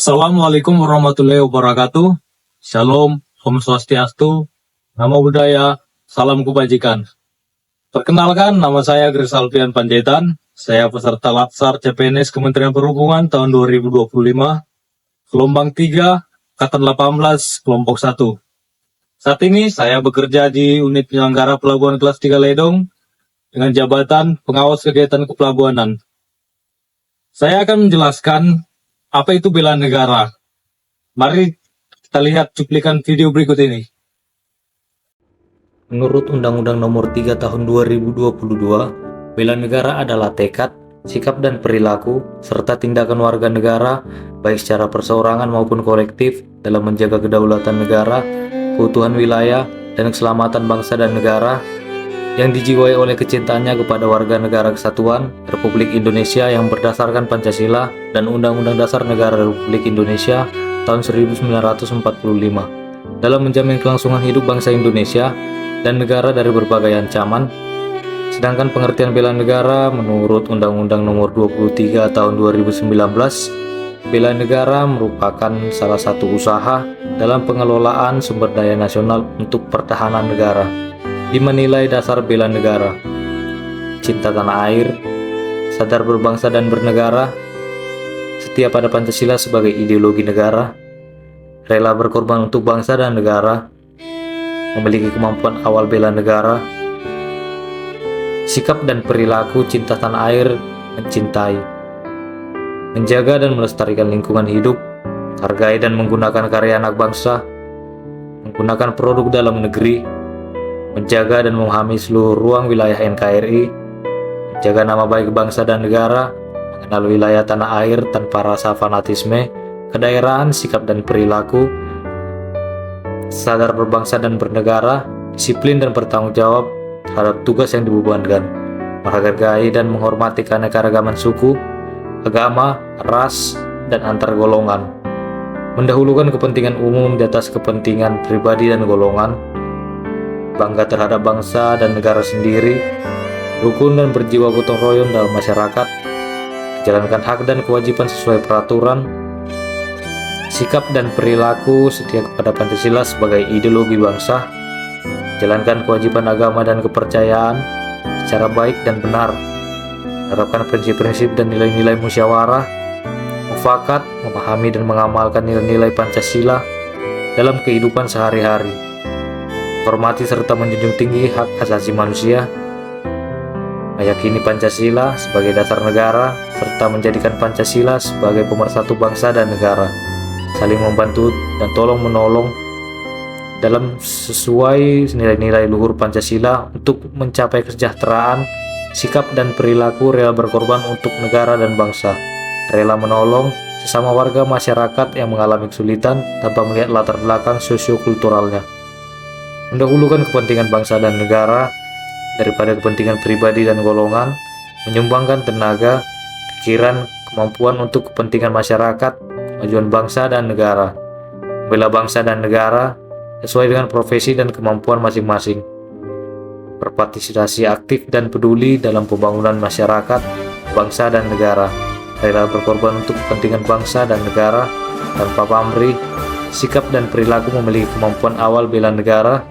Assalamualaikum warahmatullahi wabarakatuh. Shalom, Om Swastiastu, Namo Buddhaya, Salam Kebajikan. Perkenalkan, nama saya Grace Alfian Panjaitan. Saya peserta Latsar CPNS Kementerian Perhubungan tahun 2025, gelombang 3, Angkatan 18, kelompok 1. Saat ini saya bekerja di unit penyelenggara pelabuhan kelas 3 Ledong dengan jabatan pengawas kegiatan kepelabuhanan. Saya akan menjelaskan apa itu bela negara. Mari kita lihat cuplikan video berikut ini. Menurut Undang-Undang Nomor 3 Tahun 2022, bela negara adalah tekad, sikap dan perilaku, serta tindakan warga negara, baik secara perseorangan maupun kolektif, dalam menjaga kedaulatan negara, keutuhan wilayah, dan keselamatan bangsa dan negara, yang dijiwai oleh kecintaannya kepada warga negara kesatuan Republik Indonesia yang berdasarkan Pancasila dan Undang-Undang Dasar Negara Republik Indonesia tahun 1945, dalam menjamin kelangsungan hidup bangsa Indonesia dan negara dari berbagai ancaman. Sedangkan pengertian bela negara menurut Undang-Undang Nomor 23 Tahun 2019, bela negara merupakan salah satu usaha dalam pengelolaan sumber daya nasional untuk pertahanan negara. 5 nilai dasar bela negara: cinta tanah air, sadar berbangsa dan bernegara, setia pada Pancasila sebagai ideologi negara, rela berkorban untuk bangsa dan negara, memiliki kemampuan awal bela negara, sikap dan perilaku cinta tanah air, mencintai, menjaga dan melestarikan lingkungan hidup, hargai dan menggunakan karya anak bangsa, menggunakan produk dalam negeri, menjaga dan memahami seluruh ruang wilayah NKRI, menjaga nama baik bangsa dan negara, mengenal wilayah tanah air tanpa rasa fanatisme, kedaerahan, sikap dan perilaku, sadar berbangsa dan bernegara, disiplin dan bertanggung jawab terhadap tugas yang dibebankan, menghargai dan menghormati keanekaragaman suku, agama, ras, dan antar golongan, mendahulukan kepentingan umum di atas kepentingan pribadi dan golongan, bangga terhadap bangsa dan negara sendiri, rukun dan berjiwa gotong royong dalam masyarakat, menjalankan hak dan kewajiban sesuai peraturan, sikap dan perilaku setia kepada Pancasila sebagai ideologi bangsa, menjalankan kewajiban agama dan kepercayaan secara baik dan benar, menerapkan prinsip-prinsip dan nilai-nilai musyawarah, mufakat, memahami dan mengamalkan nilai-nilai Pancasila dalam kehidupan sehari-hari, hormati serta menjunjung tinggi hak asasi manusia, meyakini Pancasila sebagai dasar negara, serta menjadikan Pancasila sebagai pemersatu bangsa dan negara, saling membantu dan tolong-menolong dalam sesuai nilai-nilai luhur Pancasila untuk mencapai kesejahteraan, sikap dan perilaku rela berkorban untuk negara dan bangsa, rela menolong sesama warga masyarakat yang mengalami kesulitan tanpa melihat latar belakang sosio-kulturalnya, mendahulukan kepentingan bangsa dan negara daripada kepentingan pribadi dan golongan, menyumbangkan tenaga, pikiran, kemampuan untuk kepentingan masyarakat, kemajuan bangsa dan negara, membela bangsa dan negara sesuai dengan profesi dan kemampuan masing-masing, berpartisipasi aktif dan peduli dalam pembangunan masyarakat, bangsa dan negara, rela berkorban untuk kepentingan bangsa dan negara tanpa pamrih, sikap dan perilaku memiliki kemampuan awal bela negara,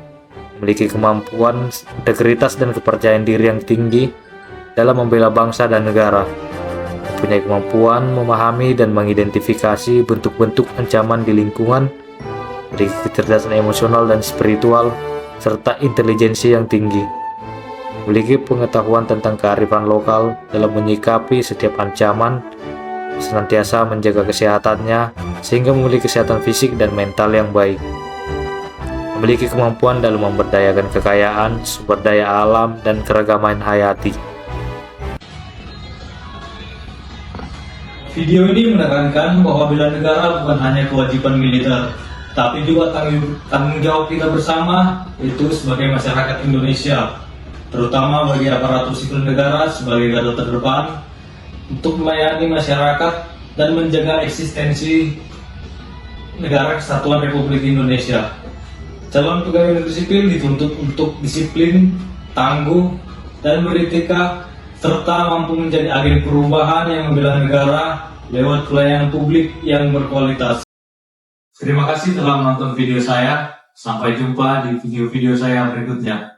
memiliki kemampuan, integritas dan kepercayaan diri yang tinggi dalam membela bangsa dan negara, mempunyai kemampuan memahami dan mengidentifikasi bentuk-bentuk ancaman di lingkungan, memiliki kecerdasan emosional dan spiritual, serta intelijensi yang tinggi, memiliki pengetahuan tentang kearifan lokal dalam menyikapi setiap ancaman, senantiasa menjaga kesehatannya sehingga memiliki kesehatan fisik dan mental yang baik, memiliki kemampuan dalam memberdayakan kekayaan, sumber daya alam, dan keragaman hayati. Video ini menekankan bahwa bela negara bukan hanya kewajiban militer, tapi juga tanggung jawab kita bersama, yaitu sebagai masyarakat Indonesia, terutama bagi aparatur sipil negara sebagai garda terdepan untuk melayani masyarakat dan menjaga eksistensi negara kesatuan Republik Indonesia. Calon pegawai negeri sipil dituntut untuk disiplin, tangguh, dan beretika, serta mampu menjadi agen perubahan yang membela negara lewat pelayanan publik yang berkualitas. Terima kasih telah menonton video saya. Sampai jumpa di video-video saya berikutnya.